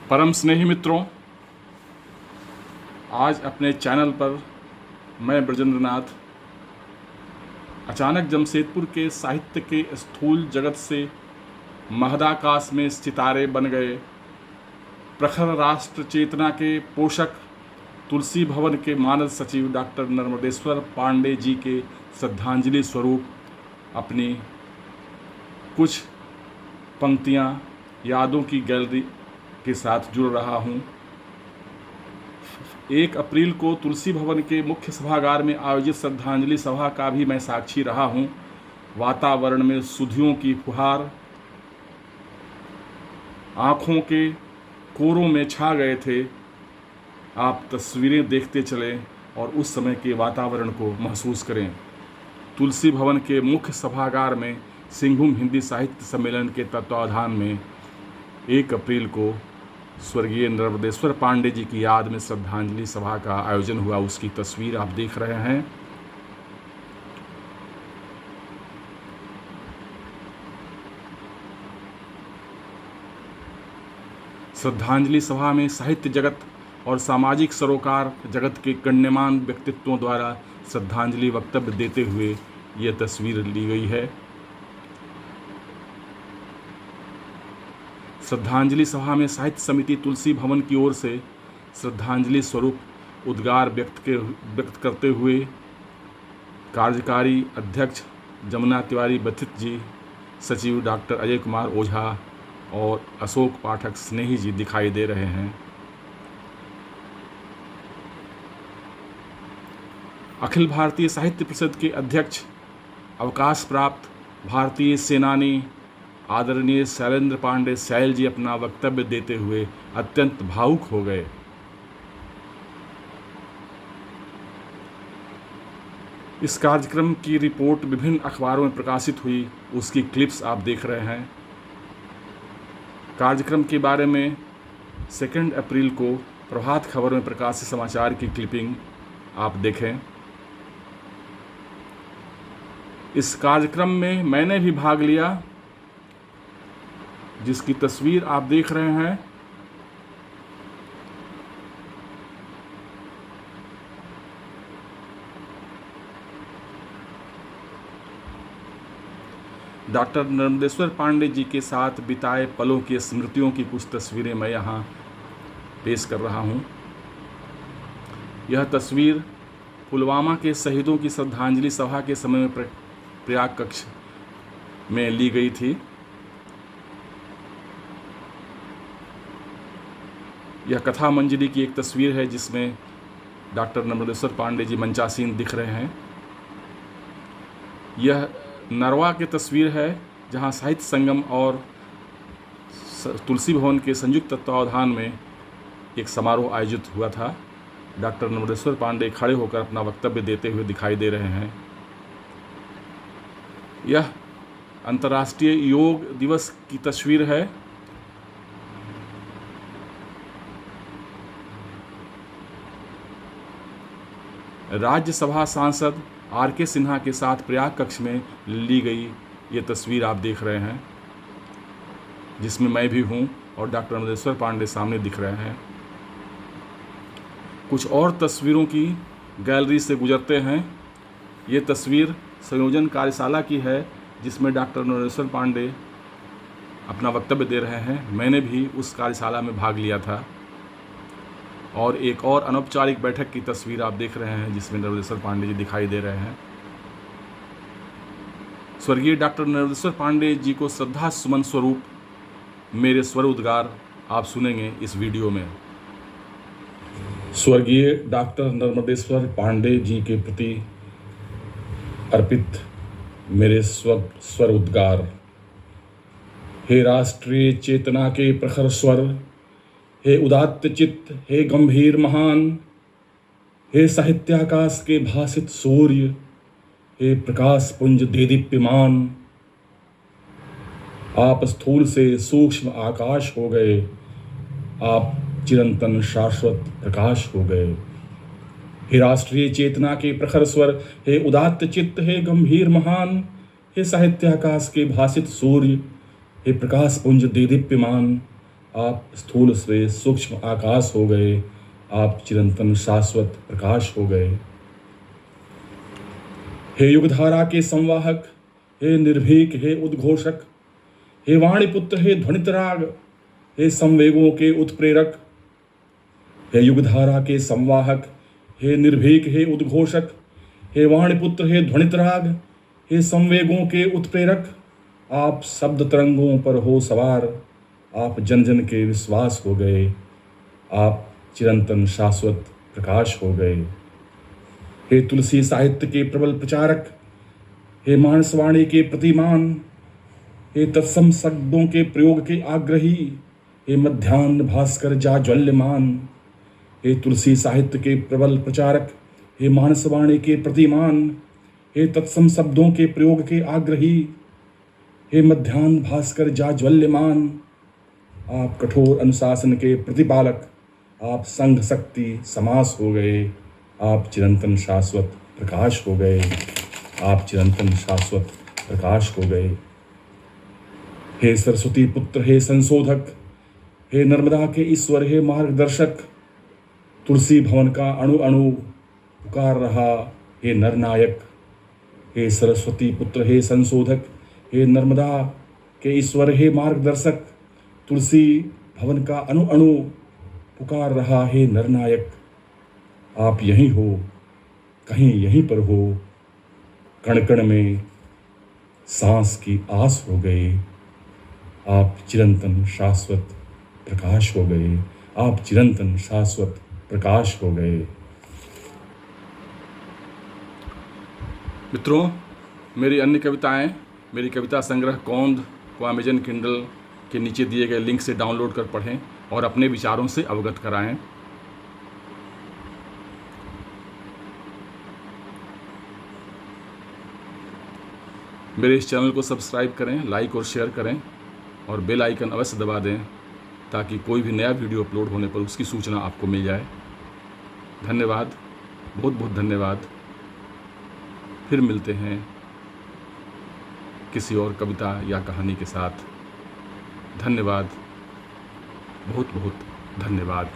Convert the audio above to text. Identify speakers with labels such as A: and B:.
A: परम स्नेही मित्रों, आज अपने चैनल पर मैं ब्रजेंद्र नाथ अचानक जमशेदपुर के साहित्य के स्थूल जगत से महदाकाश में सितारे बन गए प्रखर राष्ट्र चेतना के पोषक तुलसी भवन के मानद सचिव डॉक्टर नर्मदेश्वर पांडे जी के श्रद्धांजलि स्वरूप अपनी कुछ पंक्तियाँ यादों की गैलरी के साथ जुड़ रहा हूँ। 1 अप्रैल को तुलसी भवन के मुख्य सभागार में आयोजित श्रद्धांजलि सभा का भी मैं साक्षी रहा हूँ। वातावरण में सुधियों की फुहार आँखों के कोरों में छा गए थे। आप तस्वीरें देखते चलें और उस समय के वातावरण को महसूस करें। तुलसी भवन के मुख्य सभागार में सिंहभूम हिंदी साहित्य सम्मेलन के तत्वावधान में 1 अप्रैल को स्वर्गीय नर्मदेश्वर पांडे जी की याद में श्रद्धांजलि सभा का आयोजन हुआ। उसकी तस्वीर आप देख रहे हैं। श्रद्धांजलि सभा में साहित्य जगत और सामाजिक सरोकार जगत के गण्यमान व्यक्तित्वों द्वारा श्रद्धांजलि वक्तव्य देते हुए ये तस्वीर ली गई है। श्रद्धांजलि सभा में साहित्य समिति तुलसी भवन की ओर से श्रद्धांजलि स्वरूप उद्गार व्यक्त करते हुए कार्यकारी अध्यक्ष जमुना तिवारी बथित जी, सचिव डॉक्टर अजय कुमार ओझा और अशोक पाठक स्नेही जी दिखाई दे रहे हैं। अखिल भारतीय साहित्य परिषद के अध्यक्ष, अवकाश प्राप्त भारतीय सेनानी आदरणीय शैलेंद्र पांडे सैल जी अपना वक्तव्य देते हुए अत्यंत भावुक हो गए। इस कार्यक्रम की रिपोर्ट विभिन्न अखबारों में प्रकाशित हुई, उसकी क्लिप्स आप देख रहे हैं। कार्यक्रम के बारे में 2 अप्रैल को प्रभात खबर में प्रकाशित समाचार की क्लिपिंग आप देखें। इस कार्यक्रम में मैंने भी भाग लिया, जिसकी तस्वीर आप देख रहे हैं। डॉक्टर नर्मदेश्वर पांडे जी के साथ बिताए पलों की स्मृतियों की कुछ तस्वीरें मैं यहाँ पेश कर रहा हूँ। यह तस्वीर पुलवामा के शहीदों की श्रद्धांजलि सभा के समय में प्रयाग कक्ष में ली गई थी। यह कथा मंजरी की एक तस्वीर है जिसमें डॉक्टर नर्मदेश्वर पांडे जी मंचासीन दिख रहे हैं। यह नरवा की तस्वीर है जहां साहित्य संगम और तुलसी भवन के संयुक्त तत्वावधान में एक समारोह आयोजित हुआ था। डॉक्टर नर्मदेश्वर पांडे खड़े होकर अपना वक्तव्य देते हुए दिखाई दे रहे हैं। यह अंतर्राष्ट्रीय योग दिवस की तस्वीर है। राज्यसभा सांसद आर.के. सिन्हा के साथ प्रयाग कक्ष में ली गई ये तस्वीर आप देख रहे हैं, जिसमें मैं भी हूं और डॉक्टर नर्मदेश्वर पांडे सामने दिख रहे हैं। कुछ और तस्वीरों की गैलरी से गुजरते हैं। ये तस्वीर संयोजन कार्यशाला की है जिसमें डॉक्टर नर्मदेश्वर पांडे अपना वक्तव्य दे रहे हैं। मैंने भी उस कार्यशाला में भाग लिया था। और एक और अनौपचारिक बैठक की तस्वीर आप देख रहे हैं जिसमें नर्मदेश्वर पांडे जी दिखाई दे रहे हैं। स्वर्गीय डॉक्टर नर्मदेश्वर पांडे जी को श्रद्धा सुमन स्वरूप मेरे स्वर उद्गार आप सुनेंगे इस वीडियो में। स्वर्गीय डॉक्टर नर्मदेश्वर पांडे जी के प्रति अर्पित मेरे स्वर उद्गार। हे राष्ट्रीय चेतना के प्रखर स्वर, हे उदात्त चित्त, हे गंभीर महान, हे साहित्याकाश के भासित सूर्य, हे प्रकाश पुंज देदीप्यमान। आप स्थूल से सूक्ष्म आकाश हो गए, आप चिरंतन शाश्वत प्रकाश हो गए। हे राष्ट्रीय चेतना के प्रखर स्वर, हे उदात्त चित्त, हे गंभीर महान, हे साहित्याकाश के भासित सूर्य, हे प्रकाश पुंज देदीप्यमान। आप स्थूल से सूक्ष्म आकाश हो गए, आप चिरंतन शाश्वत प्रकाश हो गए। हे युगधारा के संवाहक, हे निर्भीक, हे उद्घोषक, हे वाणीपुत्र, हे ध्वनितराग, हे संवेगों के उत्प्रेरक। हे युगधारा के संवाहक, हे निर्भीक, हे उद्घोषक, हे वाणीपुत्र, हे ध्वनितराग, हे संवेगों के उत्प्रेरक। आप शब्द तरंगों पर हो सवार, आप जन जन के विश्वास हो गए, आप चिरंतन शाश्वत प्रकाश हो गए। हे तुलसी साहित्य के प्रबल प्रचारक, हे मानसवाणी के प्रतिमान, हे तत्सम शब्दों के प्रयोग के आग्रही, हे मध्याह्न भास्कर जाज्वल्यमान। हे तुलसी साहित्य के प्रबल प्रचारक, हे मानसवाणी के प्रतिमान, हे तत्सम शब्दों के प्रयोग के आग्रही, हे मध्याह्न भास्कर जाज्वल्यमान। आप कठोर अनुशासन के प्रतिपालक, आप संघ शक्ति समास हो गए, आप चिरंतन शाश्वत प्रकाश हो गए, आप चिरंतन शाश्वत प्रकाश हो गए। हे सरस्वती पुत्र, हे संशोधक, हे नर्मदा के ईश्वर, हे मार्गदर्शक। तुलसी भवन का अणु अणु पुकार रहा, हे नरनायक। हे सरस्वती पुत्र, हे संशोधक, हे नर्मदा के ईश्वर, हे मार्गदर्शक। तुलसी भवन का अणु अणु पुकार रहा, हे नरनायक। आप यहीं हो, कहीं यहीं पर हो, कण कण में सांस की आस हो गए, आप चिरंतन शाश्वत प्रकाश हो गए, आप चिरंतन शाश्वत प्रकाश हो गए। मित्रों, मेरी अन्य कविताएं मेरी कविता संग्रह कौंध को अमेजन किंडल के नीचे दिए गए लिंक से डाउनलोड कर पढ़ें और अपने विचारों से अवगत कराएं। मेरे इस चैनल को सब्सक्राइब करें, लाइक और शेयर करें और बेल आइकन अवश्य दबा दें ताकि कोई भी नया वीडियो अपलोड होने पर उसकी सूचना आपको मिल जाए। धन्यवाद, बहुत बहुत धन्यवाद। फिर मिलते हैं किसी और कविता या कहानी के साथ। धन्यवाद, बहुत बहुत धन्यवाद।